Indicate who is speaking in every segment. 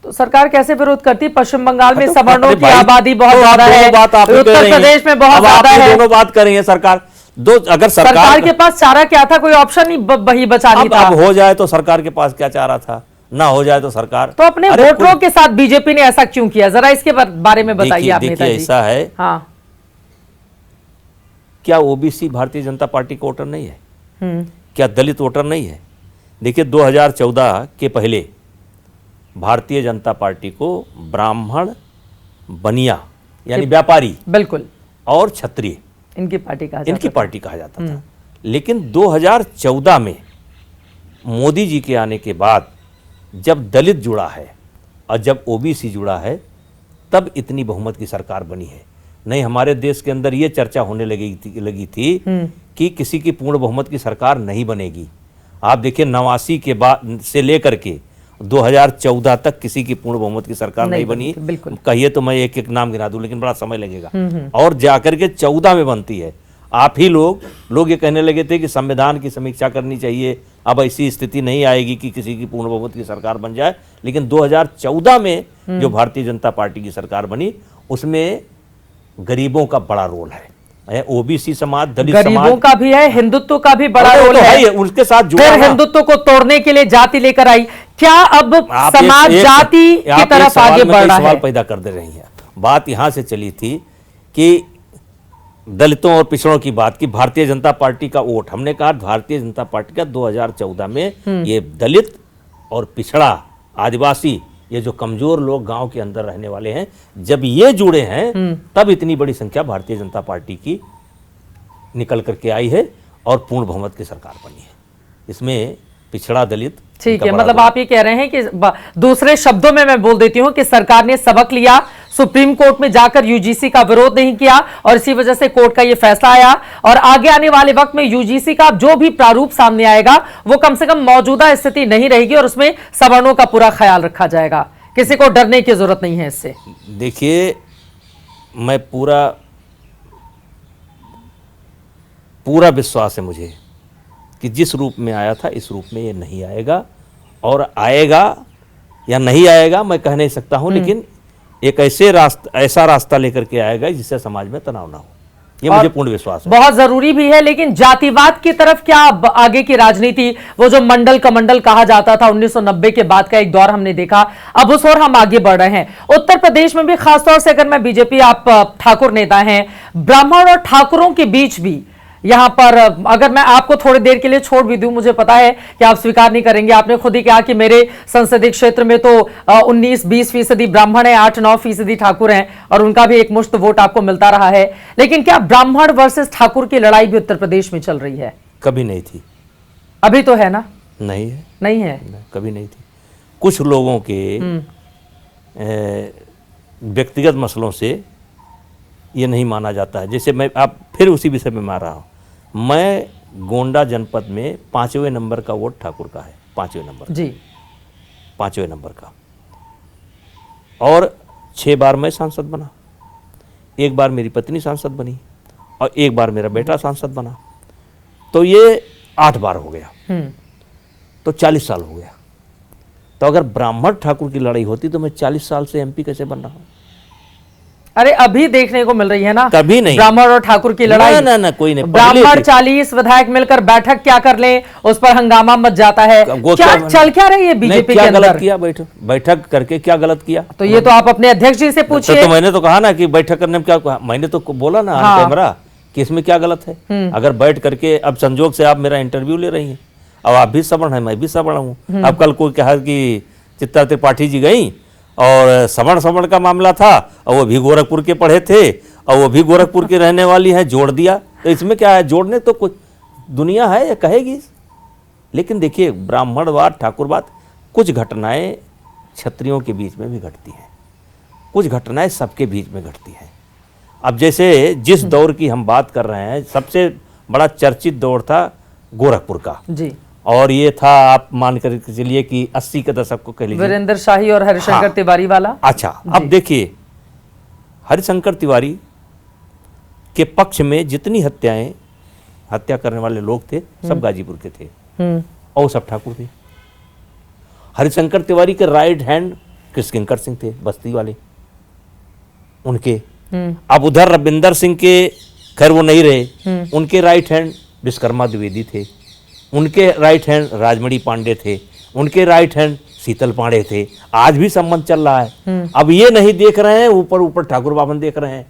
Speaker 1: तो सरकार कैसे विरोध करती? पश्चिम बंगाल में
Speaker 2: तो
Speaker 1: सवर्णों की आबादी बहुत ज्यादा है, उत्तर प्रदेश में बहुत ज्यादा है।
Speaker 2: दोनों बात कर रही है सरकार। अगर
Speaker 1: सरकार के पास चारा क्या था? कोई ऑप्शन ही वही बचा नहीं था।
Speaker 2: अब हो जाए तो सरकार के पास क्या चारा था, ना हो जाए तो सरकार
Speaker 1: तो अपने वोटरों के साथ बीजेपी ने ऐसा क्यों किया? जरा इसके बारे में बताइए आप नेताजी।
Speaker 2: ऐसा है,
Speaker 1: हाँ,
Speaker 2: क्या ओबीसी भारतीय जनता पार्टी का वोटर नहीं है? क्या दलित वोटर नहीं है? देखिए 2014 के पहले भारतीय जनता पार्टी को ब्राह्मण, बनिया यानी व्यापारी,
Speaker 1: बिल्कुल,
Speaker 2: और क्षत्रिय
Speaker 1: इनकी पार्टी कहा जाता था।
Speaker 2: लेकिन 2014 में मोदी जी के आने के बाद जब दलित जुड़ा है और जब ओबीसी जुड़ा है, तब इतनी बहुमत की सरकार बनी है। नहीं, हमारे देश के अंदर ये चर्चा होने लगी थी कि किसी की पूर्ण बहुमत की सरकार नहीं बनेगी। आप देखिए 89 के बाद से लेकर के 2014 तक किसी की पूर्ण बहुमत की सरकार नहीं बनी। कहिए तो मैं एक एक नाम गिना दूं, लेकिन बड़ा समय लगेगा। और जाकर के 14 में बनती है। आप ही लोग ये कहने लगे थे कि संविधान की समीक्षा करनी चाहिए, अब ऐसी स्थिति नहीं आएगी कि किसी की पूर्ण बहुमत की सरकार बन जाए। लेकिन 2014 में जो भारतीय जनता पार्टी की सरकार बनी, उसमें गरीबों का बड़ा रोल है। ओबीसी समाज, दलित समाज,
Speaker 1: गरीबों का भी है, हिंदुत्व का भी बड़ा रोल है।
Speaker 2: उनके साथ जुड़ा
Speaker 1: फिर हिंदुत्व को तोड़ने के लिए जाति लेकर आई। क्या अब समाज जाति की तरफ आगे बढ़ रहा है?
Speaker 2: सवाल पैदा कर दे रही है। बात यहां से चली थी कि दलितों और पिछड़ों की बात की, भारतीय जनता पार्टी का वोट, हमने कहा भारतीय जनता पार्टी का 2014 में ये दलित और पिछड़ा, आदिवासी, ये जो कमजोर लोग गांव के अंदर रहने वाले हैं, जब ये जुड़े हैं तब इतनी बड़ी संख्या भारतीय जनता पार्टी की निकल करके आई है और पूर्ण बहुमत की सरकार बनी है। इसमें पिछड़ा, दलित,
Speaker 1: ठीक है। मतलब आप ये कह रहे हैं कि दूसरे शब्दों में मैं बोल देती हूं कि सरकार ने सबक लिया, सुप्रीम कोर्ट में जाकर यूजीसी का विरोध नहीं किया और इसी वजह से कोर्ट का ये फैसला आया। और आगे आने वाले वक्त में यूजीसी का जो भी प्रारूप सामने आएगा वो कम से कम मौजूदा स्थिति नहीं रहेगी और उसमें सवर्णों का पूरा ख्याल रखा जाएगा। किसी को डरने की जरूरत नहीं है इससे।
Speaker 2: देखिए, मैं पूरा विश्वास है मुझे कि जिस रूप में आया था इस रूप में ये नहीं आएगा, और आएगा या नहीं आएगा मैं कह नहीं सकता हूं, लेकिन एक ऐसा रास्ता लेकर के आएगा जिससे समाज में तनाव ना हो, ये मुझे पूर्ण विश्वास है।
Speaker 1: बहुत जरूरी भी है। लेकिन जातिवाद की तरफ क्या आगे की राजनीति, वो जो मंडल कमंडल कहा जाता था 1990 के बाद का एक दौर हमने देखा, अब उस ओर हम आगे बढ़ रहे हैं। उत्तर प्रदेश में भी खासतौर से, अगर मैं बीजेपी, आप ठाकुर नेता हैं, ब्राह्मण और ठाकुरों के बीच भी यहां पर, अगर मैं आपको थोड़ी देर के लिए छोड़ भी दूं, मुझे पता है कि आप स्वीकार नहीं करेंगे। आपने खुद ही कहा कि मेरे संसदीय क्षेत्र में तो 19-20% ब्राह्मण है, 8-9% ठाकुर हैं और उनका भी एक मुश्त वोट आपको मिलता रहा है। लेकिन क्या ब्राह्मण वर्सेस ठाकुर की लड़ाई भी उत्तर प्रदेश में चल रही है?
Speaker 2: कभी नहीं थी।
Speaker 1: अभी तो है ना?
Speaker 2: नहीं है,
Speaker 1: नहीं है,
Speaker 2: कभी नहीं थी। कुछ लोगों के व्यक्तिगत मसलों से ये नहीं माना जाता है। जैसे मैं, आप फिर उसी विषय में मार रहा हूँ, मैं गोंडा जनपद में 5वें नंबर का वोट ठाकुर का है, 5वें नंबर
Speaker 1: जी,
Speaker 2: 5वें नंबर का, और 6 बार मैं सांसद बना, 1 बार मेरी पत्नी सांसद बनी और 1 बार मेरा बेटा सांसद बना, तो ये 8 बार हो गया, तो 40 साल हो गया। तो अगर ब्राह्मण ठाकुर की लड़ाई होती तो मैं 40 साल से एमपी कैसे बन रहा हूँ?
Speaker 1: अरे अभी देखने को मिल रही है ना,
Speaker 2: कभी नहीं
Speaker 1: ब्राह्मण और ठाकुर की लड़ाई।
Speaker 2: ना कोई नहीं।
Speaker 1: ब्राह्मण 40 विधायक मिलकर बैठक क्या कर लें, उस पर हंगामा मच जाता है। क्या चल क्या रही है बीजेपी के अंदर?
Speaker 2: गलत किया बैठक करके? क्या गलत किया?
Speaker 1: तो ये तो आप अपने अध्यक्ष जी से पूछिए।
Speaker 2: तो मैंने तो कहा ना कि बैठक करने में क्या, मैंने तो बोला ना ऑन कैमरा कि इसमें क्या गलत है। अगर बैठ करके, अब संजोग से आप मेरा इंटरव्यू ले रही हैं, अब आप भी सवर्ण है, मैं भी सवर्ण हूँ। अब कल कोई कहा कि चित्रा त्रिपाठी जी गई और सवर्ण का मामला था और वो भी गोरखपुर के पढ़े थे और वो भी गोरखपुर की रहने वाली है, जोड़ दिया। तो इसमें क्या है, जोड़ने तो कुछ दुनिया है, ये कहेगी। लेकिन देखिए, ब्राह्मणवाद, ठाकुरवाद, कुछ घटनाएं क्षत्रियों के बीच में भी घटती हैं, कुछ घटनाएं सबके बीच में घटती हैं। अब जैसे जिस दौर की हम बात कर रहे हैं, सबसे बड़ा चर्चित दौर था गोरखपुर का जी, और ये था, आप मान कर चलिए कि 80 के दशक को कह लीजिए,
Speaker 1: वीरेंद्र शाही और हरिशंकर तिवारी वाला।
Speaker 2: अच्छा, अब देखिए, हरिशंकर तिवारी के पक्ष में जितनी हत्या करने वाले लोग थे, सब गाजीपुर के थे और सब ठाकुर थे। हरिशंकर तिवारी के राइट हैंड किशकिंकर सिंह थे बस्ती वाले, उनके। अब उधर रविंदर सिंह के, खैर वो नहीं रहे, उनके राइट हैंड विश्वकर्मा द्विवेदी थे, उनके राइट हैंड राजमणि पांडे थे, उनके राइट हैंड शीतल पांडे थे। आज भी संबंध चल रहा है। अब ये नहीं देख रहे हैं, ऊपर ऊपर ठाकुर बावन देख रहे हैं।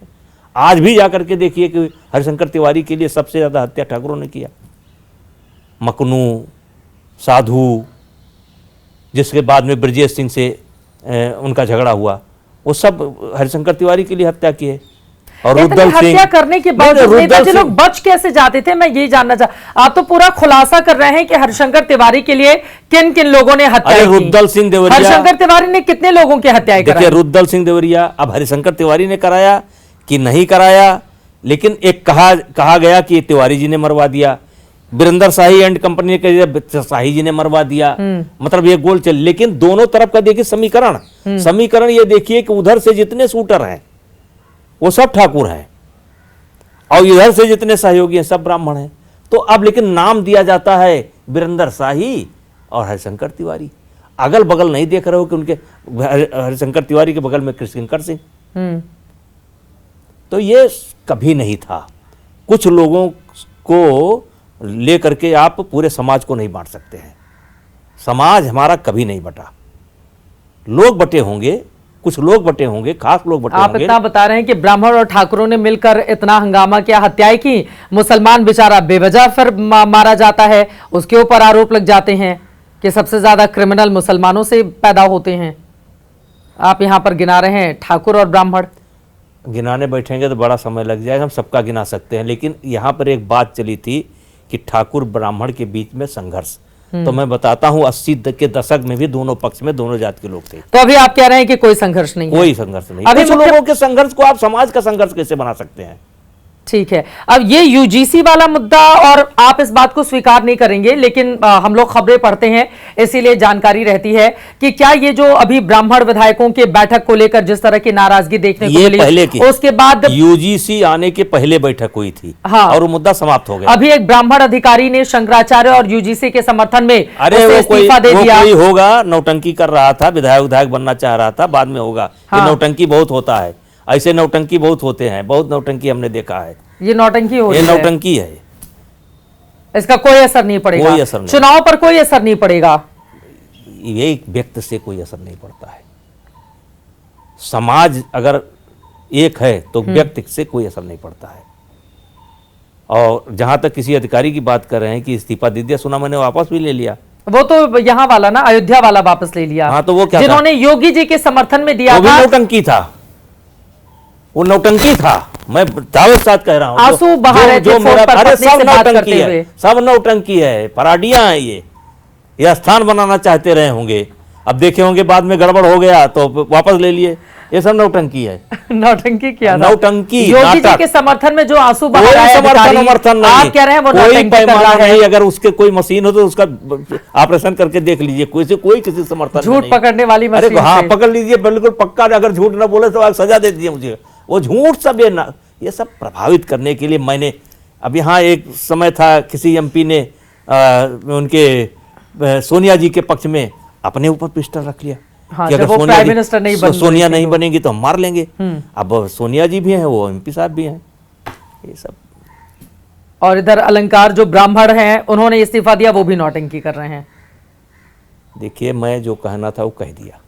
Speaker 2: आज भी जाकर के देखिए कि हरिशंकर तिवारी के लिए सबसे ज्यादा हत्या ठाकुरों ने किया। मकनू, साधु, जिसके बाद में ब्रजेश सिंह से उनका झगड़ा हुआ, वो सब हरिशंकर तिवारी के लिए हत्या की है। और
Speaker 1: इतनी हत्या करने के बावजूद नेताजी लोग बच कैसे जाते थे, मैं ये जानना चाह। आप तो पूरा खुलासा कर रहे हैं कि हरिशंकर तिवारी के लिए किन किन लोगों ने हत्या की।
Speaker 2: रुद्दल सिंह देवरिया,
Speaker 1: हरिशंकर तिवारी ने कितने लोगों की हत्याएं कराई?
Speaker 2: देखिए रुद्दल सिंह देवरिया, अब हरिशंकर तिवारी ने कराया कि नहीं कराया, लेकिन एक कहा गया कि तिवारी जी ने मरवा दिया, वीरेंद्र शाही एंड कंपनी के शाही जी ने मरवा दिया, मतलब ये गोल चल। लेकिन दोनों तरफ का देखिए समीकरण ये देखिए कि उधर से जितने शूटर हैं वो सब ठाकुर हैं, और इधर से जितने सहयोगी हैं सब ब्राह्मण हैं। तो अब लेकिन नाम दिया जाता है वीरेंद्र शाही और हरिशंकर तिवारी। अगल बगल नहीं देख रहे हो कि उनके हरिशंकर तिवारी के बगल में किशकिंकर सिंह। तो ये कभी नहीं था। कुछ लोगों को लेकर के आप पूरे समाज को नहीं बांट सकते हैं। समाज हमारा कभी नहीं बटा। लोग बटे होंगे, कुछ लोग बटे होंगे, खास लोग बटे होंगे।
Speaker 1: आप इतना बता रहे हैं कि ब्राह्मण और ठाकुरों ने मिलकर इतना हंगामा किया, हत्याएं की, मुसलमान बेचारा बेवजह फिर मारा जाता है, उसके ऊपर आरोप लग जाते हैं कि सबसे ज्यादा क्रिमिनल मुसलमानों से पैदा होते हैं। आप यहां पर गिना रहे हैं ठाकुर और ब्राह्मण।
Speaker 2: गिनाने बैठेंगे तो बड़ा समय लग जाएगा, हम सबका गिना सकते हैं। लेकिन यहाँ पर एक बात चली थी कि ठाकुर ब्राह्मण के बीच में संघर्ष, तो मैं बताता हूँ 80 के दशक में भी दोनों पक्ष में दोनों जात के लोग थे।
Speaker 1: तो अभी आप कह रहे हैं कि कोई संघर्ष नहीं है?
Speaker 2: कोई संघर्ष नहीं।
Speaker 1: अभी
Speaker 2: कुछ लोगों के संघर्ष को आप समाज का संघर्ष कैसे बना सकते हैं?
Speaker 1: ठीक है। अब ये यूजीसी वाला मुद्दा, और आप इस बात को स्वीकार नहीं करेंगे, लेकिन हम लोग खबरें पढ़ते हैं इसीलिए जानकारी रहती है कि क्या ये जो अभी ब्राह्मण विधायकों के बैठक को लेकर जिस तरह की नाराजगी देखने को मिली,
Speaker 2: पहले की,
Speaker 1: उसके बाद
Speaker 2: यूजीसी आने के पहले बैठक हुई थी।
Speaker 1: हाँ,
Speaker 2: और वो मुद्दा समाप्त हो गया।
Speaker 1: अभी एक ब्राह्मण अधिकारी ने शंकराचार्य और यूजीसी के समर्थन में इस्तीफा दे दिया।
Speaker 2: कोई होगा नौटंकी कर रहा था, विधायक बनना चाह रहा था, बाद में होगा। ये नौटंकी बहुत होता है, ऐसे नौटंकी बहुत होते हैं, बहुत नौटंकी हमने देखा है।
Speaker 1: ये नौटंकी हो रही है,
Speaker 2: ये नौटंकी है।
Speaker 1: इसका कोई असर नहीं पड़ेगा,
Speaker 2: कोई असर नहीं।
Speaker 1: चुनाव पर कोई असर नहीं पड़ेगा।
Speaker 2: ये एक व्यक्ति से कोई असर नहीं पड़ता है। समाज अगर एक है तो व्यक्ति से कोई असर नहीं पड़ता है। और जहां तक किसी अधिकारी की बात कर रहे हैं कि इस्तीफा दे दिया, सुना मैंने वापस भी ले लिया।
Speaker 1: वो तो यहाँ वाला ना, अयोध्या वाला वापस ले लिया।
Speaker 2: हाँ, तो वो क्या
Speaker 1: जिन्होंने योगी जी के समर्थन में दिया
Speaker 2: था, वो
Speaker 1: था,
Speaker 2: भी नौटंकी था। वो नौटंकी था, मैं दावे के साथ कह रहा हूं।
Speaker 1: आंसू बहा रहे थे फोन पर पत्नी से बात करते हुए।
Speaker 2: सब नौटंकी है, पराडियां हैं ये स्थान बनाना चाहते रहे होंगे। अब देखे होंगे बाद में गड़बड़ हो गया तो वापस ले लिए। ये सब नौटंकी है।
Speaker 1: नौटंकी किया था।
Speaker 2: नौटंकी,
Speaker 1: योगी जी के समर्थन में जो आंसू बहा रहा है
Speaker 2: समर्थन नहीं,
Speaker 1: आप कह रहे हैं वो
Speaker 2: कोई
Speaker 1: नौटंकी कर रहा है।
Speaker 2: नहीं। अगर उसके कोई मशीन हो तो उसका ऑपरेशन करके देख लीजिए, कोई किसी समर्थन नहीं।
Speaker 1: झूठ पकड़ने वाली मशीन।
Speaker 2: हाँ, पकड़ लीजिए, बिल्कुल पक्का। अगर झूठ ना बोले तो आप सजा दे दीजिए मुझे। वो झूठ सब ये सब प्रभावित करने के लिए मैंने, अब यहाँ एक समय था किसी एमपी ने उनके सोनिया जी के पक्ष में अपने ऊपर पिस्टल रख लिया।
Speaker 1: हाँ,
Speaker 2: कि अगर
Speaker 1: प्राइम मिनिस्टर नहीं बन
Speaker 2: सोनिया नहीं बनेगी तो हम मार लेंगे। अब सोनिया जी भी हैं, वो एमपी साहब भी हैं, ये सब।
Speaker 1: और इधर अलंकार जो ब्राह्मण हैं उन्होंने इस्तीफा दिया, वो भी नौटंकी कर रहे हैं।
Speaker 2: देखिए, मैं जो कहना था वो कह दिया,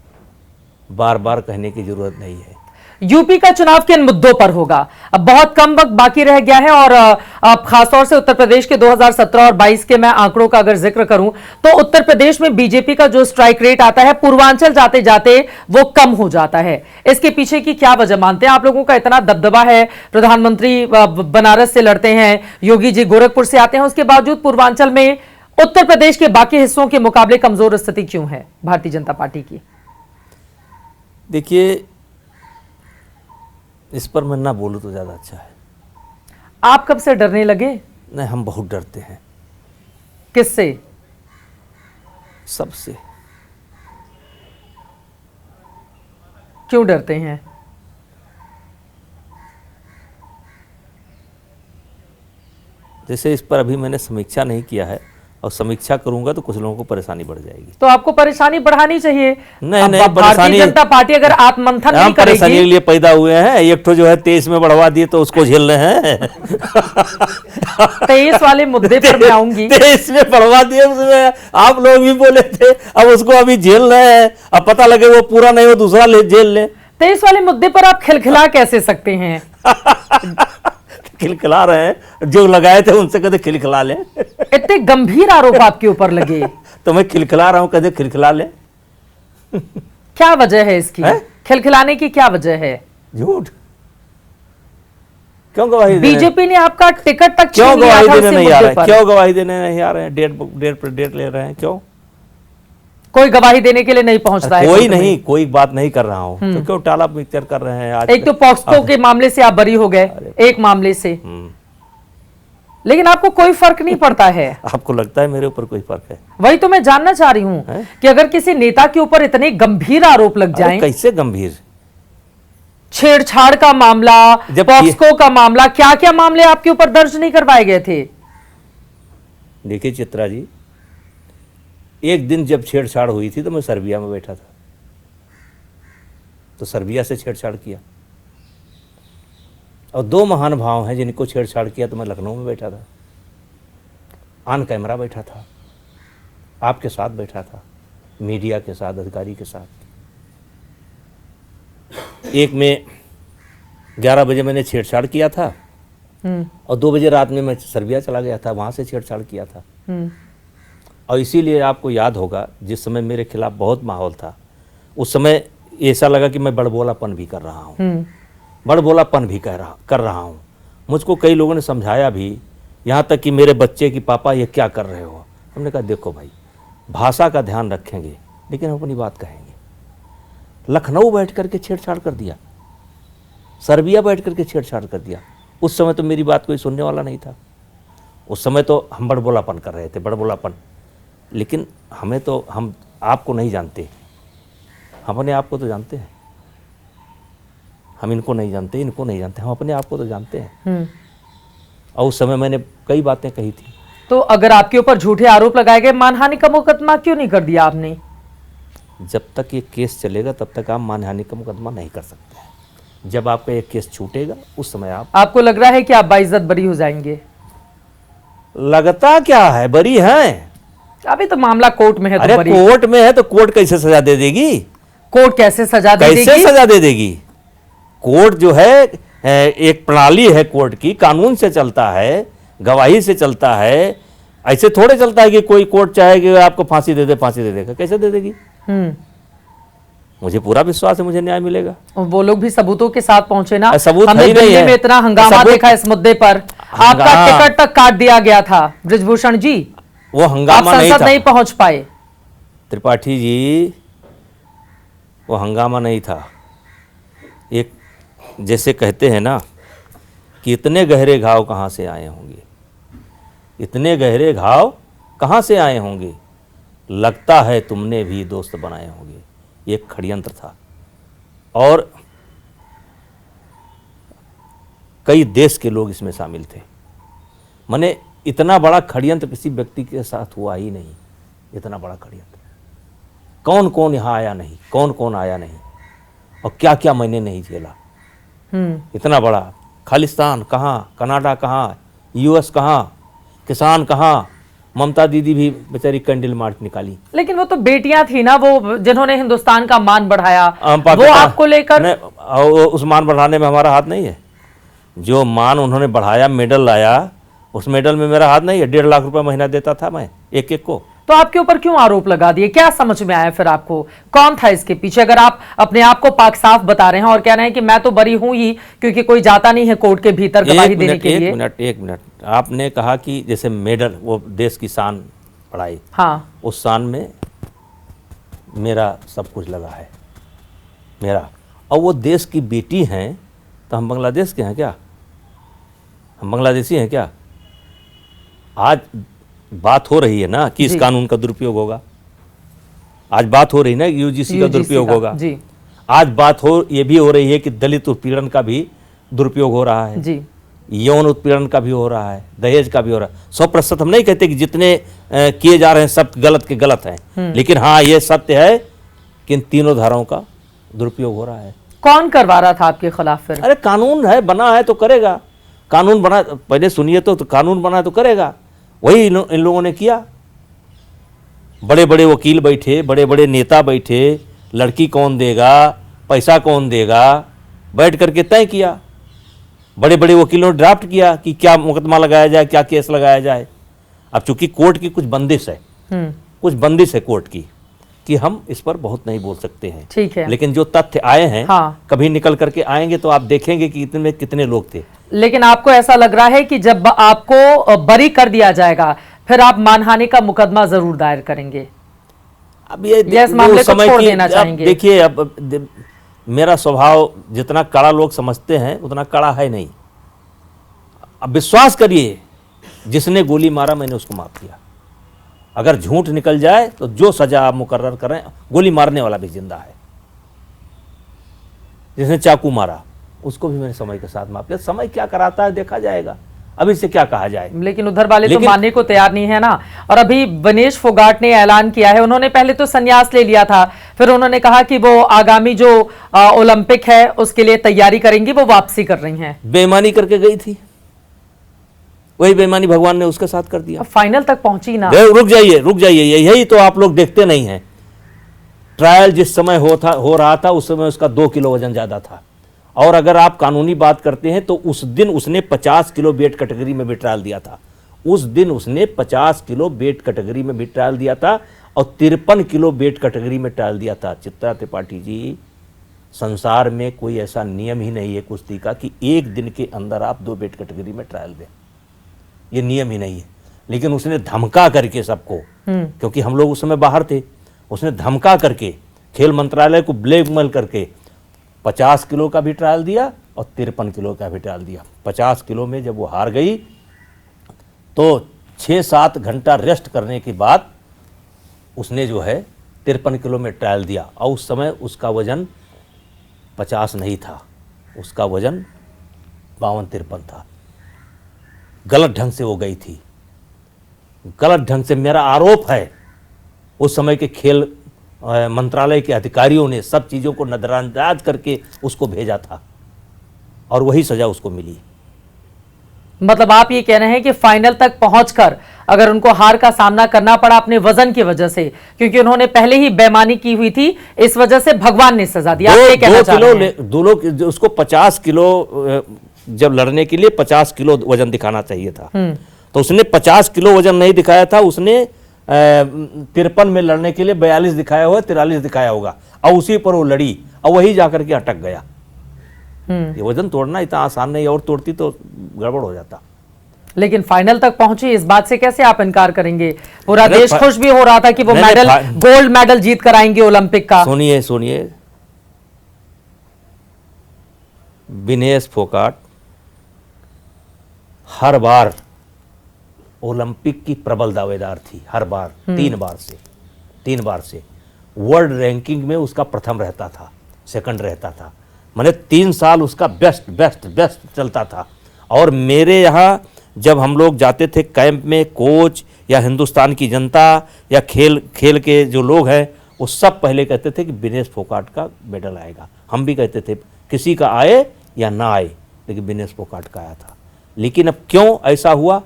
Speaker 2: बार बार कहने की जरूरत नहीं है।
Speaker 1: यूपी का चुनाव किन मुद्दों पर होगा? अब बहुत कम वक्त बाकी रह गया है, और अब खासतौर से उत्तर प्रदेश के 2017 और 22 के मैं आंकड़ों का अगर जिक्र करूं तो उत्तर प्रदेश में बीजेपी का जो स्ट्राइक रेट आता है पूर्वांचल जाते जाते वो कम हो जाता है। इसके पीछे की क्या वजह मानते हैं आप? लोगों का इतना दबदबा है, प्रधानमंत्री बनारस से लड़ते हैं, योगी जी गोरखपुर से आते हैं, उसके बावजूद पूर्वांचल में उत्तर प्रदेश के बाकी हिस्सों के मुकाबले कमजोर स्थिति क्यों है भारतीय जनता पार्टी की?
Speaker 2: देखिए, इस पर मैं ना बोलूं तो ज्यादा अच्छा है।
Speaker 1: आप कब से डरने लगे?
Speaker 2: नहीं, हम बहुत डरते हैं।
Speaker 1: किससे?
Speaker 2: सबसे।
Speaker 1: क्यों डरते हैं?
Speaker 2: जैसे इस पर अभी मैंने समीक्षा नहीं किया है, और समीक्षा करूंगा तो कुछ लोगों को परेशानी बढ़ जाएगी।
Speaker 1: तो आपको परेशानी बढ़ानी चाहिए।
Speaker 2: नहीं
Speaker 1: अब
Speaker 2: नहीं,
Speaker 1: भारतीय
Speaker 2: परेशानी
Speaker 1: जनता पार्टी अगर आत्मंथन नहीं
Speaker 2: हम परेशानी के
Speaker 1: करेगी,
Speaker 2: लिए पैदा हुए हैं। एक तो जो है 23 में बढ़वा दिए तो उसको झेल रहे हैं।
Speaker 1: 23 वाले मुद्दे पर मैं आऊंगी।
Speaker 2: 23 में बढ़वा दिए, उसमें आप लोग भी बोले थे, अब उसको अभी झेल रहे हैं। अब पता लगे वो पूरा नहीं हो दूसरा झेल ले।
Speaker 1: 23 वाले मुद्दे पर आप खिलखिला कैसे सकते हैं?
Speaker 2: खिलखिला रहे हैं, जो लगाए थे उनसे कहते खिलखिला ले।
Speaker 1: इतने गंभीर आरोप आपके ऊपर लगे,
Speaker 2: तो मैं खिलखिला रहा हूं, कहते खिलखिला ले।
Speaker 1: क्या वजह है इसकी? खिलखिलाने की क्या वजह है?
Speaker 2: झूठ। क्यों गवाही देने,
Speaker 1: बीजेपी ने आपका टिकट तक
Speaker 2: क्यों
Speaker 1: छीन लिया
Speaker 2: गवाही
Speaker 1: था
Speaker 2: देने
Speaker 1: उसी
Speaker 2: नहीं आ
Speaker 1: मुद्दे
Speaker 2: रहे,
Speaker 1: पर।
Speaker 2: क्यों गवाही देने नहीं आ रहे हैं? डेट ले रहे हैं, क्यों?
Speaker 1: कोई गवाही देने के लिए नहीं पहुंचता है
Speaker 2: कोई
Speaker 1: कोर्ट में।
Speaker 2: नहीं, कोई बात नहीं कर रहा हूं, तो क्यों टाला पिक्चर कर रहे हैं? आज
Speaker 1: एक तो पॉक्सो के मामले से आप बरी हो गए, एक मामले से, लेकिन आपको कोई फर्क नहीं पड़ता है।
Speaker 2: आपको लगता है मेरे ऊपर कोई फर्क है?
Speaker 1: वही तो मैं जानना चाह रही हूं कि अगर किसी नेता के ऊपर इतने गंभीर आरोप लग
Speaker 2: अरे
Speaker 1: जाएं,
Speaker 2: कैसे गंभीर?
Speaker 1: छेड़छाड़ का मामला,
Speaker 2: जब
Speaker 1: पॉक्सो का मामला, क्या क्या मामले आपके ऊपर दर्ज नहीं करवाए गए थे?
Speaker 2: देखिए चित्रा जी, एक दिन जब छेड़छाड़ हुई थी तो मैं सर्बिया में बैठा था, तो सर्बिया से छेड़छाड़ किया। और दो महान भाव हैं जिनको छेड़छाड़ किया तो मैं लखनऊ में बैठा था, ऑन कैमरा बैठा था, आपके साथ बैठा था, मीडिया के साथ, अधिकारी के साथ। एक में 11 बजे मैंने छेड़छाड़ किया था और 2 बजे रात में मैं सर्बिया चला गया था, वहाँ से छेड़छाड़ किया था। और इसीलिए आपको याद होगा जिस समय मेरे खिलाफ बहुत माहौल था, उस समय ऐसा लगा कि मैं बड़बोलापन भी कर रहा हूँ, बड़बोलापन भी कर रहा हूँ। मुझको कई लोगों ने समझाया भी, यहाँ तक कि मेरे बच्चे की पापा ये क्या कर रहे हो। हमने कहा देखो भाई, भाषा का ध्यान रखेंगे लेकिन हम अपनी बात कहेंगे। लखनऊ बैठ करके छेड़छाड़ कर दिया, सर्बिया बैठ करके छेड़छाड़ कर दिया। उस समय तो मेरी बात कोई सुनने वाला नहीं था, उस समय तो हम बड़बोलापन कर रहे थे, बड़बोलापन। लेकिन हमें तो, हम आपको नहीं जानते, हम अपने आप को तो जानते हैं। हम इनको नहीं जानते, इनको नहीं जानते, हम अपने आप को तो जानते हैं। और उस समय मैंने कई बातें कही थी।
Speaker 1: तो अगर आपके ऊपर झूठे आरोप लगाए गए, मानहानि का मुकदमा क्यों नहीं कर दिया आपने?
Speaker 2: जब तक ये केस चलेगा तब तक आप मानहानि का मुकदमा नहीं कर सकते। जब आपका ये केस छूटेगा उस समय
Speaker 1: आपको लग रहा है कि आप बाइज्जत बरी हो जाएंगे?
Speaker 2: लगता क्या है, बरी हैं।
Speaker 1: अभी तो मामला कोर्ट में है, तो
Speaker 2: अरे
Speaker 1: बरी।
Speaker 2: कोर्ट में है तो कोर्ट कैसे सजा दे देगी?
Speaker 1: कोर्ट कैसे सजा दे
Speaker 2: कैसे
Speaker 1: देगी?
Speaker 2: सजा दे देगी? कोर्ट जो है एक प्रणाली है कोर्ट की, कानून से चलता है, गवाही से चलता है। ऐसे थोड़े चलता है कि कोई कोर्ट चाहे कि आपको फांसी दे दे, फांसी दे देगा, कैसे दे देगी? मुझे पूरा विश्वास है मुझे न्याय मिलेगा।
Speaker 1: वो लोग भी सबूतों के साथ पहुंचे ना।
Speaker 2: सबूत
Speaker 1: हमने
Speaker 2: है ही नहीं
Speaker 1: दिल्ली
Speaker 2: है।
Speaker 1: में इतना हंगामा देखा इस मुद्दे पर, आपका टिकट तक काट दिया गया था ब्रिजभूषण जी,
Speaker 2: वो
Speaker 1: आप
Speaker 2: हंगामा नहीं
Speaker 1: संसद
Speaker 2: था
Speaker 1: नहीं पहुंच पाए।
Speaker 2: त्रिपाठी जी, वो हंगामा नहीं था। एक जैसे कहते हैं ना कि इतने गहरे घाव कहाँ से आए होंगे, इतने गहरे घाव कहाँ से आए होंगे, लगता है तुमने भी दोस्त बनाए होंगे। एक षड्यंत्र था और कई देश के लोग इसमें शामिल थे। माने इतना बड़ा षड्यंत्र किसी व्यक्ति के साथ हुआ ही नहीं, इतना बड़ा षड्यंत्र। कौन कौन यहाँ आया नहीं, कौन कौन आया नहीं, और क्या क्या मैंने नहीं झेला। इतना बड़ा खालिस्तान कहाँ, कनाडा कहाँ, यूएस कहाँ, किसान कहाँ, ममता दीदी भी बेचारी कैंडल मार्च निकाली।
Speaker 1: लेकिन वो तो बेटियां थी ना, वो जिन्होंने हिंदुस्तान का मान बढ़ाया, वो
Speaker 2: पाकिस्तान
Speaker 1: आपको लेकर
Speaker 2: उस मान बढ़ाने में हमारा हाथ नहीं है। जो मान उन्होंने बढ़ाया, मेडल लाया, उस मेडल में मेरा हाथ नहीं है। 1.5 लाख रुपए महीना देता था मैं एक एक को।
Speaker 1: तो आपके ऊपर क्यों आरोप लगा दिए? क्या समझ में आया फिर आपको, कौन था इसके पीछे? अगर आप अपने आप को पाक साफ बता रहे हैं और कह रहे हैं कि मैं तो बरी हूं ही, क्योंकि कोई जाता नहीं है कोर्ट के भीतर गवाही देने के लिए।
Speaker 2: एक मिनट, आपने कहा कि जैसे मेडल, वो देश की शान बढ़ाई,
Speaker 1: हाँ,
Speaker 2: उस शान में मेरा सब कुछ लगा है, मेरा। और वो देश की बेटी हैं तो हम बांग्लादेश के हैं क्या? हम बांग्लादेशी हैं क्या? आज बात हो रही है ना कि इस कानून का दुरुपयोग होगा, आज बात हो रही है ना यूजीसी का दुरुपयोग होगा
Speaker 1: जी।
Speaker 2: आज बात ये भी हो रही है कि दलित उत्पीड़न का भी दुरुपयोग हो रहा है
Speaker 1: जी।
Speaker 2: यौन उत्पीड़न का भी हो रहा है, दहेज का भी हो रहा है। 100% हम नहीं कहते कि जितने किए जा रहे हैं सब गलत के गलत हैं, लेकिन हाँ ये सत्य है कि इन तीनों धाराओं का दुरुपयोग हो रहा है।
Speaker 1: कौन करवा रहा था आपके खिलाफ फिर?
Speaker 2: अरे कानून है, बना है तो करेगा। कानून बना, पहले सुनिए तो कानून बना तो करेगा। वही इन लोगों ने किया। बड़े बड़े वकील बैठे, बड़े बड़े नेता बैठे, लड़की कौन देगा, पैसा कौन देगा, बैठ करके तय किया। बड़े बड़े वकीलों ने ड्राफ्ट किया कि क्या मुकदमा लगाया जाए, क्या केस लगाया जाए। अब चूंकि कोर्ट की कुछ बंदिश है, कुछ बंदिश है कोर्ट की कि हम इस पर बहुत नहीं बोल सकते हैं,
Speaker 1: ठीक है।
Speaker 2: लेकिन जो तथ्य आए हैं,
Speaker 1: हाँ।
Speaker 2: कभी निकल करके आएंगे तो आप देखेंगे कि इतने कितने लोग थे।
Speaker 1: लेकिन आपको ऐसा लग रहा है कि जब आपको बरी कर दिया जाएगा फिर आप मानहानि का मुकदमा जरूर दायर करेंगे?
Speaker 2: अब ये
Speaker 1: इस मामले को छोड़ देना चाहेंगे?
Speaker 2: देखिए, अब मेरा स्वभाव जितना कड़ा लोग समझते हैं उतना कड़ा है नहीं। अब विश्वास करिए, जिसने गोली मारा मैंने उसको माफ किया। अगर झूठ निकल जाए तो जो सजा आप मुकर्रर करें, गोली मारने वाला भी जिंदा है। जिसने चाकू मारा उसको भी मैंने समय के साथ माफ किया। समय क्या कराता है देखा जाएगा, अभी से क्या कहा जाए।
Speaker 1: लेकिन उधर वाले तो मानने को तैयार नहीं है ना। और अभी विनेश फोगाट ने ऐलान किया है, उन्होंने पहले तो संन्यास ले लिया था, फिर उन्होंने कहा कि वो आगामी जो ओलंपिक है उसके लिए तैयारी करेंगी, वो वापसी कर रही हैं।
Speaker 2: बेईमानी करके गई थी, वही बेईमानी भगवान ने उसके साथ कर दिया।
Speaker 1: फाइनल तक पहुंची ना।
Speaker 2: रुक जाइए, यही तो आप लोग देखते नहीं हैं। ट्रायल जिस समय हो रहा था उस समय उसका 2 किलो वजन ज्यादा था। और अगर आप कानूनी बात करते हैं तो उस दिन उसने 50 किलो वेट कैटेगरी में भी ट्रायल दिया था। उस दिन उसने 50 किलो वेट कैटेगरी में भी ट्रायल दिया था और 53 किलो वेट कैटेगरी में ट्रायल दिया था। चित्रा त्रिपाठी जी, संसार में कोई ऐसा नियम ही नहीं है कुश्ती का कि एक दिन के अंदर आप 2 वेट कैटेगरी में ट्रायल दें, ये नियम ही नहीं है। लेकिन उसने धमका करके सबको, क्योंकि हम लोग उस समय बाहर थे, उसने धमका करके खेल मंत्रालय को ब्लैकमेल करके 50 किलो का भी ट्रायल दिया और 53 किलो का भी ट्रायल दिया। 50 किलो में जब वो हार गई तो 6-7 घंटा रेस्ट करने के बाद उसने जो है 53 किलो में ट्रायल दिया। और उस समय उसका वजन 50 नहीं था, उसका वजन 52-53 था। गलत ढंग से वो गई थी, गलत ढंग से। मेरा आरोप है उस समय के खेल मंत्रालय के अधिकारियों ने सब चीज़ों को नजरअंदाज करके उसको भेजा था और वही सजा उसको मिली।
Speaker 1: मतलब आप ये कह रहे हैं कि फाइनल तक पहुंचकर अगर उनको हार का सामना करना पड़ा अपने वजन की वजह से, क्योंकि उन्होंने पहले ही बेईमानी की हुई थी, इस वजह से भगवान ने सजा दिया। आप ये कहना चाह रहे हैं?
Speaker 2: 2 किलो उसको 50 किलो जब लड़ने के लिए 50 किलो वजन दिखाना चाहिए था, तो उसने 50 किलो वजन नहीं दिखाया था। उसने 53 में लड़ने के लिए 42 दिखाया हुआ, 43 दिखाया होगा और उसी पर वो लड़ी और वही जाकर के अटक गया। ये वजन तोड़ना इतना आसान नहीं, और तोड़ती तो गड़बड़ हो जाता।
Speaker 1: लेकिन फाइनल तक पहुंची, इस बात से कैसे आप इनकार करेंगे? पूरा देश खुश भी हो रहा था कि वो मेडल, गोल्ड मेडल जीत कर आएंगे ओलंपिक का।
Speaker 2: सुनिए, विनेश फोगाट हर बार ओलंपिक की प्रबल दावेदार थी, हर बार 3 बार से वर्ल्ड रैंकिंग में उसका प्रथम रहता था, सेकंड रहता था। मैंने 3 साल उसका बेस्ट चलता था। और मेरे यहाँ जब हम लोग जाते थे कैंप में, कोच या हिंदुस्तान की जनता या खेल के जो लोग हैं वो सब पहले कहते थे कि विनेश फोगाट का मेडल आएगा। हम भी कहते थे किसी का आए या ना आए, लेकिन विनेश फोगाट का आया था। लेकिन अब क्यों ऐसा हुआ,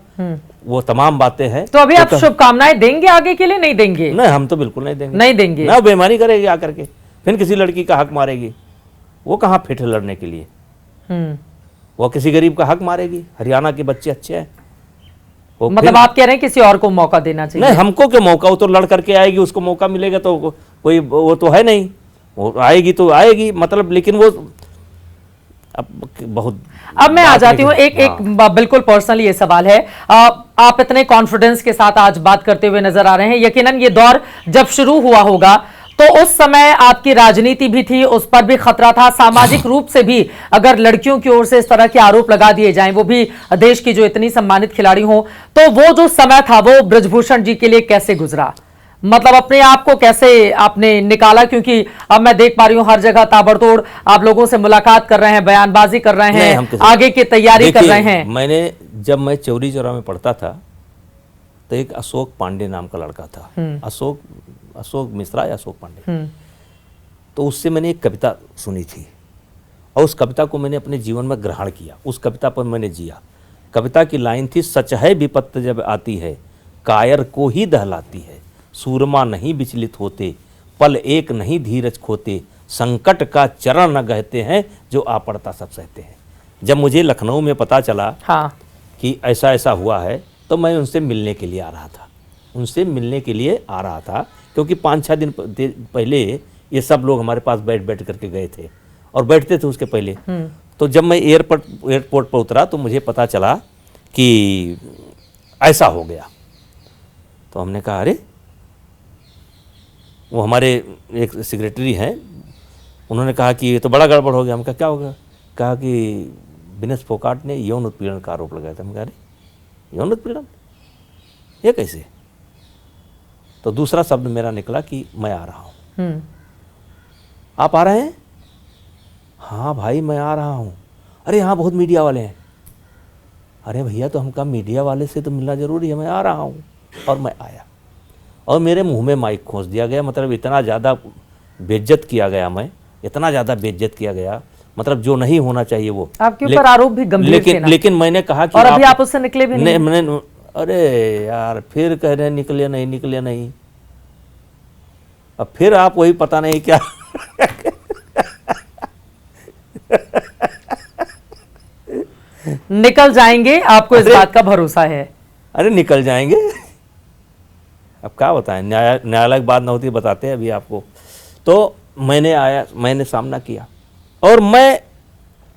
Speaker 2: वो तमाम बातें हैं।
Speaker 1: तो अभी आप शुभकामनाएं देंगे आगे के लिए? नहीं देंगे?
Speaker 2: नहीं, हम तो बिल्कुल नहीं देंगे। ना बेईमानी करेगी आकर के, फिर किसी लड़की का हक मारेगी। वो कहाँ फिट है लड़ने के लिए? वो किसी गरीब का हक मारेगी? हरियाणा के बच्चे अच्छे हैं।
Speaker 1: मतलब आप कह रहे हैं किसी और को मौका देना चाहिए?
Speaker 2: नहीं, हमको क्या मौका, वो तो लड़ करके आएगी, उसको मौका मिलेगा तो कोई वो तो है नहीं, वो आएगी तो आएगी मतलब। लेकिन वो अब
Speaker 1: मैं आ जाती हूँ एक बिल्कुल पर्सनल ये सवाल है। आप इतने कॉन्फिडेंस के साथ आज बात करते हुए नजर आ रहे हैं। यकीनन ये दौर जब शुरू हुआ होगा तो उस समय आपकी राजनीति भी थी, उस पर भी खतरा था, सामाजिक रूप से भी अगर लड़कियों की ओर से इस तरह के आरोप लगा दिए जाएं, वो भी देश की जो इतनी सम्मानित खिलाड़ी हो, तो वो जो समय था वो ब्रजभूषण जी के लिए कैसे गुजरा? मतलब अपने आप को कैसे आपने निकाला, क्योंकि अब मैं देख पा रही हूं हर जगह ताबड़तोड़ आप लोगों से मुलाकात कर रहे हैं, बयानबाजी कर रहे हैं, आगे की तैयारी कर रहे हैं।
Speaker 2: मैंने जब मैं चौरी चौरा में पढ़ता था तो एक अशोक पांडे नाम का लड़का था, अशोक मिश्रा या अशोक पांडे, तो उससे मैंने एक कविता सुनी थी और उस कविता को मैंने अपने जीवन में ग्रहण किया, उस कविता पर मैंने जिया। कविता की लाइन थी, सच है विपत्ति जब आती है कायर को ही दहलाती है, सूरमा नहीं विचलित होते पल एक नहीं धीरज खोते, संकट का चरण न गहते हैं जो आ पड़ता सब सहते हैं। जब मुझे लखनऊ में पता चला कि ऐसा ऐसा हुआ है तो मैं उनसे मिलने के लिए आ रहा था, क्योंकि 5-6 दिन पहले ये सब लोग हमारे पास बैठ करके गए थे और बैठते थे उसके पहले। तो जब मैं एयरपोर्ट पर उतरा तो मुझे पता चला कि ऐसा हो गया। तो हमने कहा अरे, वो हमारे एक सेक्रेटरी हैं, उन्होंने कहा कि ये तो बड़ा गड़बड़ हो गया। हम कहा क्या हो गया? कहा कि विनेश फोगाट ने यौन उत्पीड़न का आरोप लगाया था। हम कहा अरे यौन उत्पीड़न, ये कैसे? तो दूसरा शब्द मेरा निकला कि मैं आ रहा हूँ। आप आ रहे हैं? हाँ भाई मैं आ रहा हूँ। अरे यहाँ बहुत मीडिया वाले हैं। अरे भैया तो हम कहा मीडिया वाले से तो मिलना जरूरी है, मैं आ रहा हूँ। और मैं आया और मेरे मुंह में माइक खोस दिया गया, मतलब इतना ज़्यादा बेइज्जत किया गया, मैं इतना ज़्यादा बेइज्जत किया गया, मतलब जो नहीं होना चाहिए वो।
Speaker 1: आपके ऊपर आरोप भी गंभीर थे ना?
Speaker 2: लेकिन मैंने कहा कि
Speaker 1: और अभी आप उससे निकले भी नहीं।
Speaker 2: मैंने अरे यार फिर कह रहे हैं निकले नहीं। अब फिर आप वही पता नहीं क्या
Speaker 1: निकल जाएंगे, आपको इस बात का भरोसा है?
Speaker 2: अरे निकल जाएंगे, अब क्या बताएं, न्यायालय की बात न होती बताते हैं अभी आपको। तो मैंने आया, मैंने सामना किया और मैं,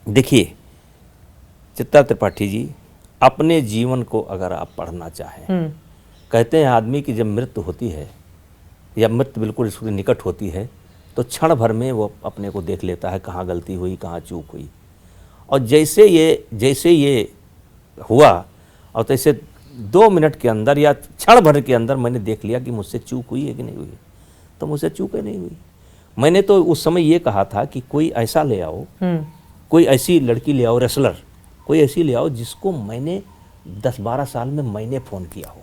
Speaker 2: देखिए चित्रा त्रिपाठी जी, अपने जीवन को अगर आप पढ़ना चाहें, कहते हैं आदमी की जब मृत्यु होती है या मृत्यु बिल्कुल इसके निकट होती है तो क्षण भर में वो अपने को देख लेता है, कहाँ गलती हुई, कहाँ चूक हुई। और जैसे ये हुआ और तैसे 2 मिनट के अंदर या क्षण भर के अंदर मैंने देख लिया कि मुझसे चूक हुई है कि नहीं हुई। तो मुझसे चूक ही नहीं हुई। मैंने तो उस समय ये कहा था कि कोई ऐसा ले आओ, कोई ऐसी लड़की ले आओ, रेसलर कोई ऐसी ले आओ जिसको मैंने 10-12 साल में मैंने फ़ोन किया हो।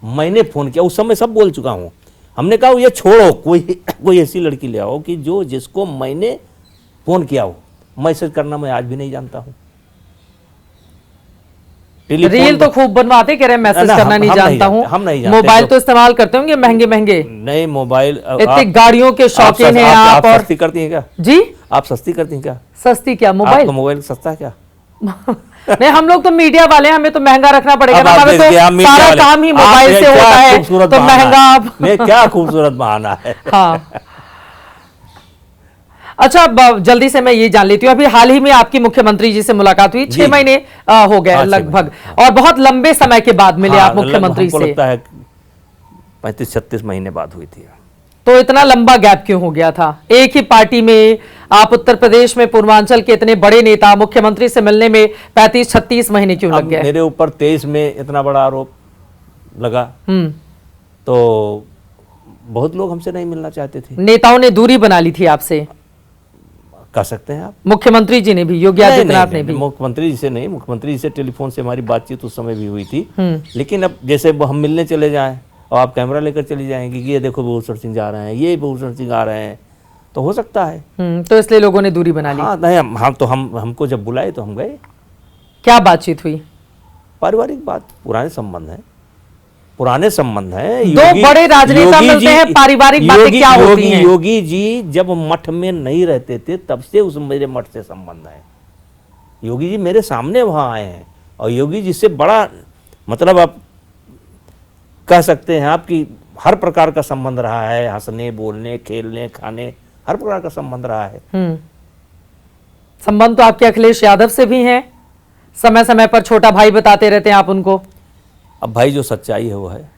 Speaker 2: मैंने फ़ोन किया, उस समय सब बोल चुका हूँ। हमने कहा ये छोड़ो, कोई ऐसी लड़की ले आओ कि जिसको मैंने फ़ोन किया हो। मैसेज करना मैं आज भी नहीं जानता हूँ।
Speaker 1: रील तो खूब बनवाते, कह रहे हैं मैसेज करना नहीं जानता हूँ।
Speaker 2: हम नहीं जानते।
Speaker 1: मोबाइल तो इस्तेमाल करते होंगे महंगे
Speaker 2: नहीं, मोबाइल
Speaker 1: इतनी गाड़ियों के शौकीन हैं आप। और
Speaker 2: सस्ती करती हैं क्या जी? आप सस्ती करती हैं क्या?
Speaker 1: सस्ती क्या? मोबाइल?
Speaker 2: मोबाइल सस्ता है क्या?
Speaker 1: नहीं, हम लोग तो मीडिया वाले, हमें तो महंगा रखना पड़ेगा ना, हमें तो सारा काम ही मोबाइल से होता है, तो महंगा।
Speaker 2: क्या खूबसूरत बहाना है।
Speaker 1: हाँ, अच्छा जल्दी से मैं ये जान लेती हूँ, अभी हाल ही में आपकी मुख्यमंत्री जी से मुलाकात हुई, 6 महीने हो गए लगभग, और बहुत लंबे समय के बाद मिले आप मुख्यमंत्री से।
Speaker 2: लगता है 35-36 महीने बाद हुई थी।
Speaker 1: तो इतना लंबा गैप क्यों हो गया था? एक ही पार्टी में आप उत्तर प्रदेश में पूर्वांचल के इतने बड़े नेता, मुख्यमंत्री से मिलने में 35-36 महीने क्यों लग गए?
Speaker 2: मेरे ऊपर 23 में इतना बड़ा आरोप लगा तो बहुत लोग हमसे नहीं मिलना चाहते थे।
Speaker 1: नेताओं ने दूरी बना ली थी आपसे,
Speaker 2: कह सकते हैं आप।
Speaker 1: मुख्यमंत्री जी ने भी, योगी आदित्यनाथ ने भी?
Speaker 2: मुख्यमंत्री जी से नहीं, मुख्यमंत्री जी से टेलीफोन से हमारी बातचीत उस समय भी हुई थी। लेकिन अब जैसे हम मिलने चले जाएं और आप कैमरा लेकर चली जाएंगे कि ये देखो भूषण सिंह जा रहे हैं, ये भूषण सिंह आ रहे हैं, तो हो सकता है।
Speaker 1: तो इसलिए लोगों ने दूरी बना ली।
Speaker 2: हाँ नहीं, हमको जब बुलाए तो हम गए।
Speaker 1: क्या बातचीत हुई?
Speaker 2: पारिवारिक बात, पुराने संबंध हैं।
Speaker 1: दो बड़े राजनेता मिलते हैं, पारिवारिक बातें क्या होती हैं?
Speaker 2: योगी जी जब मठ में नहीं रहते थे तब से मेरे मठ से संबंध है। योगी जी मेरे सामने वहां आए हैं और योगी जी से बड़ा, मतलब आप कह सकते हैं आपकी हर प्रकार का संबंध रहा है, हंसने, बोलने, खेलने, खाने, हर प्रकार का संबंध रहा है।
Speaker 1: संबंध तो आपके अखिलेश यादव से भी हैं, समय समय पर छोटा भाई बताते रहते हैं आप उनको।
Speaker 2: अब भाई जो सच्चाई है वो है।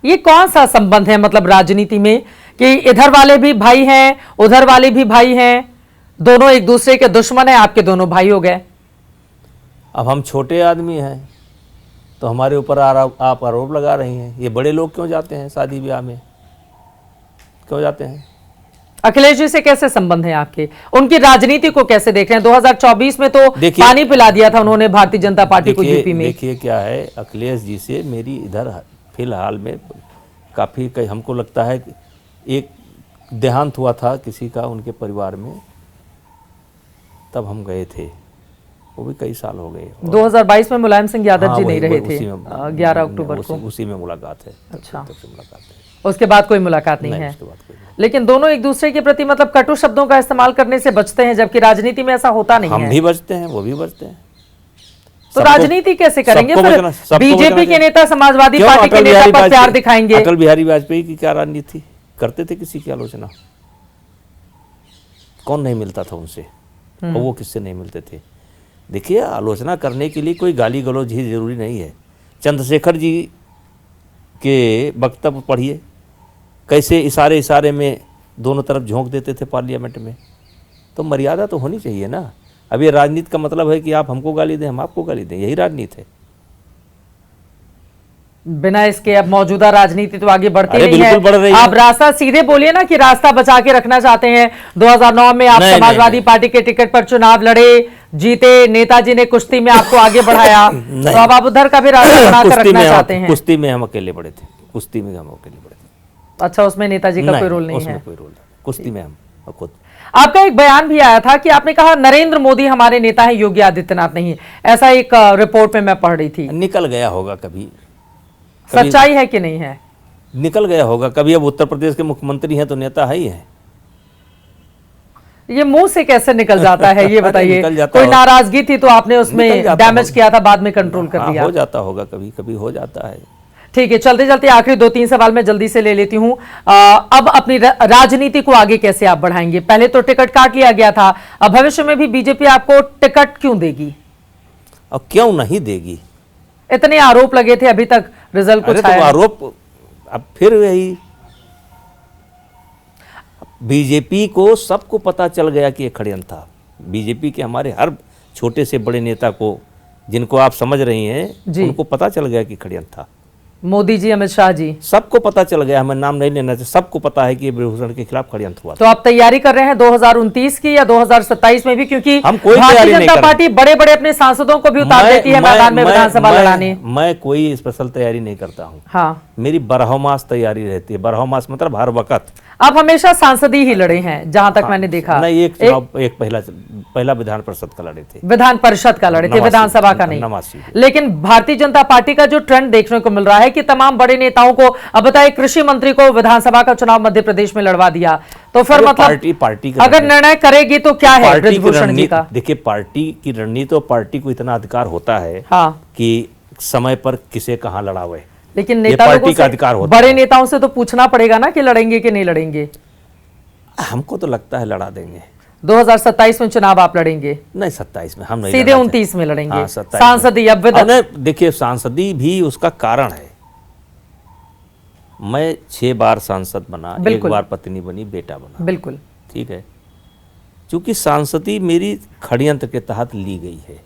Speaker 1: ये कौन सा संबंध है मतलब राजनीति में कि इधर वाले भी भाई हैं, उधर वाले भी भाई हैं, दोनों एक दूसरे के दुश्मन हैं, आपके दोनों भाई हो गए?
Speaker 2: अब हम छोटे आदमी हैं तो हमारे ऊपर आप आरोप लगा रही हैं। ये बड़े लोग क्यों जाते हैं शादी ब्याह में, क्यों जाते हैं?
Speaker 1: अखिलेश जी से कैसे संबंध है आपके, उनकी राजनीति को कैसे देख रहे हैं? 2024 में तो पानी पिला दिया था उन्होंने भारतीय जनता पार्टी को यूपी में।
Speaker 2: देखिए क्या है, अखिलेश जी से मेरी इधर फिलहाल में काफ़ी हमको लगता है एक देहांत हुआ था किसी का उनके परिवार में, तब हम गए थे, वो भी कई साल हो गए।
Speaker 1: 2022 में मुलायम सिंह यादव जी नहीं रहे थे,
Speaker 2: उसी में
Speaker 1: 11 अक्टूबर को
Speaker 2: उसी में मुलाकात है।
Speaker 1: अच्छा,
Speaker 2: तब से मुलाकात है,
Speaker 1: उसके बाद कोई मुलाकात नहीं है।
Speaker 2: उसके बाद कोई नहीं।
Speaker 1: लेकिन दोनों एक दूसरे के प्रति मतलब कटु शब्दों का इस्तेमाल करने से बचते हैं, जबकि राजनीति में ऐसा होता नहीं है।
Speaker 2: हम भी बचते हैं, वो भी बचते हैं।
Speaker 1: तो राजनीति कैसे करेंगे फिर? बीजेपी के नेता समाजवादी पार्टी के नेता पर प्यार दिखाएंगे।
Speaker 2: अटल बिहारी वाजपेयी की क्या रणनीति थी? करते थे किसी की आलोचना, कौन नहीं मिलता था उनसे, और वो किससे नहीं मिलते थे? देखिए, आलोचना करने के लिए कोई गाली गलौज ही जरूरी नहीं है। चंद्रशेखर जी के वक्तव्य पढ़िए, कैसे इशारे में दोनों तरफ झोंक देते थे पार्लियामेंट में। तो मर्यादा तो होनी चाहिए ना। अब ये राजनीति का मतलब है कि आप हमको गाली दें, हम आपको गाली दें, यही राजनीति है।
Speaker 1: बिना इसके अब मौजूदा राजनीति तो आगे बढ़ती नहीं
Speaker 2: बिल्कुल बढ़ रही
Speaker 1: है।
Speaker 2: है।
Speaker 1: आप रास्ता सीधे बोलिए ना कि रास्ता बचा के रखना चाहते हैं। 2009 में आप समाजवादी पार्टी के टिकट पर चुनाव लड़े, जीते, नेताजी ने कुश्ती में आपको आगे बढ़ाया, तो अब आप उधर का भी रास्ता बनाकर रखना चाहते हैं।
Speaker 2: कुश्ती में हम अकेले बढ़े थे, कुश्ती में हम अकेले बढ़े थे।
Speaker 1: अच्छा, उसमें नेताजी का कोई रोल नहीं है?
Speaker 2: उसमें कोई रोल नहीं, कुश्ती में हम खुद।
Speaker 1: आपका एक बयान भी आया था कि आपने कहा नरेंद्र मोदी हमारे नेता है, योगी आदित्यनाथ नहीं। ऐसा एक रिपोर्ट में मैं पढ़ रही थी।
Speaker 2: निकल गया होगा कभी,
Speaker 1: सच्चाई है कि नहीं है?
Speaker 2: निकल गया होगा कभी। अब उत्तर प्रदेश के मुख्यमंत्री हैं तो नेता है ही है।
Speaker 1: ये मुंह से कैसे निकल जाता है ये बताइए? कोई नाराजगी थी तो आपने उसमें डैमेज किया था, बाद में कंट्रोल कर दिया।
Speaker 2: हो जाता होगा, कभी कभी हो जाता है।
Speaker 1: ठीक है, चलते चलते आखिरी 2-3 सवाल मैं जल्दी से ले लेती हूं। अब अपनी राजनीति को आगे कैसे आप बढ़ाएंगे? पहले तो टिकट काट लिया गया था, अब भविष्य में भी बीजेपी आपको टिकट क्यों देगी?
Speaker 2: अब क्यों नहीं देगी?
Speaker 1: इतने आरोप लगे थे, अभी तक रिजल्ट कुछ आया?
Speaker 2: आरोप अब फिर वही, बीजेपी को सबको पता चल गया कि ये षड्यंत्र था। बीजेपी के हमारे हर छोटे से बड़े नेता को, जिनको आप समझ रही हैं, उनको पता चल गया कि षड्यंत्र था।
Speaker 1: मोदी जी, अमित शाह जी, सबको
Speaker 2: पता चल गया। हमें नाम नहीं लेना चाहिए, सबको पता है कि ब्रजभूषण के खिलाफ षड्यंत्र हुआ।
Speaker 1: तो आप तैयारी कर रहे हैं 2029 की या 2027 में भी? क्योंकि
Speaker 2: हम कोई भारतीय जनता
Speaker 1: पार्टी बड़े बड़े अपने सांसदों को भी उतार देती है मैदान में विधानसभा लड़ाने।
Speaker 2: मैं कोई स्पेशल तैयारी नहीं करता हूँ।
Speaker 1: हाँ,
Speaker 2: मेरी बरहमास तैयारी रहती है। बरहमास मतलब हर वक्त।
Speaker 1: आप हमेशा सांसदी ही लड़े हैं जहां तक मैंने देखा।
Speaker 2: नहीं, एक चुनाव एक पहला विधान परिषद का लड़े थे।
Speaker 1: विधान परिषद का लड़े थे, विधानसभा का नहीं। लेकिन भारतीय जनता पार्टी का जो ट्रेंड देखने को मिल रहा है कि तमाम बड़े नेताओं को, अब बताइए, कृषि मंत्री को विधानसभा का चुनाव मध्य प्रदेश में लड़वा दिया, तो फिर मतलब
Speaker 2: पार्टी
Speaker 1: अगर निर्णय करेगी तो क्या है ब्रजभूषण जी का?
Speaker 2: देखिए, पार्टी की रणनीति तो पार्टी को इतना अधिकार होता है कि समय पर किसे कहां लड़ावे।
Speaker 1: लेकिन नेता लोगों से, बड़े नेताओं से तो पूछना पड़ेगा ना कि लड़ेंगे कि नहीं लड़ेंगे।
Speaker 2: हमको तो लगता है लड़ा देंगे।
Speaker 1: 2027 में चुनाव आप लड़ेंगे?
Speaker 2: नहीं, 27 में हम नहीं,
Speaker 1: सीधे 29 में लड़ेंगे।
Speaker 2: हाँ,
Speaker 1: सांसदी अब
Speaker 2: देखिए, सांसदी भी उसका कारण है। मैं 6 बार सांसद बना, 1 बार पत्नी बनी, बेटा बना।
Speaker 1: बिल्कुल
Speaker 2: ठीक है। क्योंकि सांसदी मेरी षड्यंत्र के तहत ली गई है।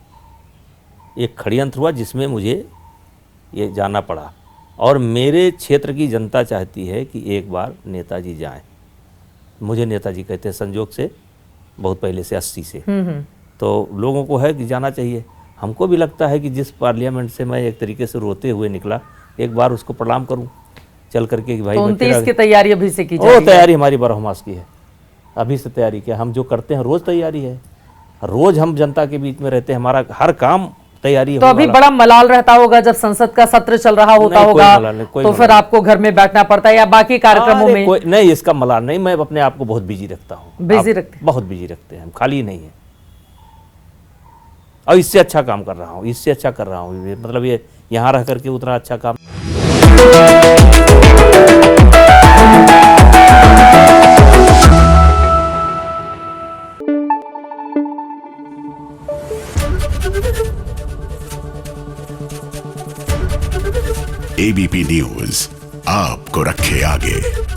Speaker 2: एक षड्यंत्र हुआ जिसमें मुझे ये जाना पड़ा, और मेरे क्षेत्र की जनता चाहती है कि एक बार नेताजी जाएं। मुझे नेताजी कहते हैं संजोग से, बहुत पहले से, 80 से। तो लोगों को है कि जाना चाहिए। हमको भी लगता है कि जिस पार्लियामेंट से मैं एक तरीके से रोते हुए निकला, एक बार उसको प्रणाम करूं चल करके कि भाई।
Speaker 1: तो 29 की तैयारी अभी से की जा रही है?
Speaker 2: तैयारी हमारी बरहमास की है, अभी से तैयारी की। हम जो करते हैं रोज तैयारी है, रोज हम जनता के बीच में रहते हैं, हमारा हर काम तैयारी है।
Speaker 1: तो अभी बड़ा मलाल रहता होगा जब संसद का सत्र चल रहा होता होगा, तो फिर आपको घर में बैठना पड़ता है या बाकी कार्यक्रमों में?
Speaker 2: नहीं, इसका मलाल नहीं। मैं अपने आप को बहुत बिजी रखता हूँ।
Speaker 1: बिजी रखते?
Speaker 2: बहुत बिजी रखते हैं हम, खाली नहीं है। और इससे अच्छा काम कर रहा हूँ, इससे अच्छा कर रहा हूँ। मतलब ये यहाँ रह करके उतना अच्छा काम।
Speaker 3: एबीपी न्यूज आपको रखे आगे।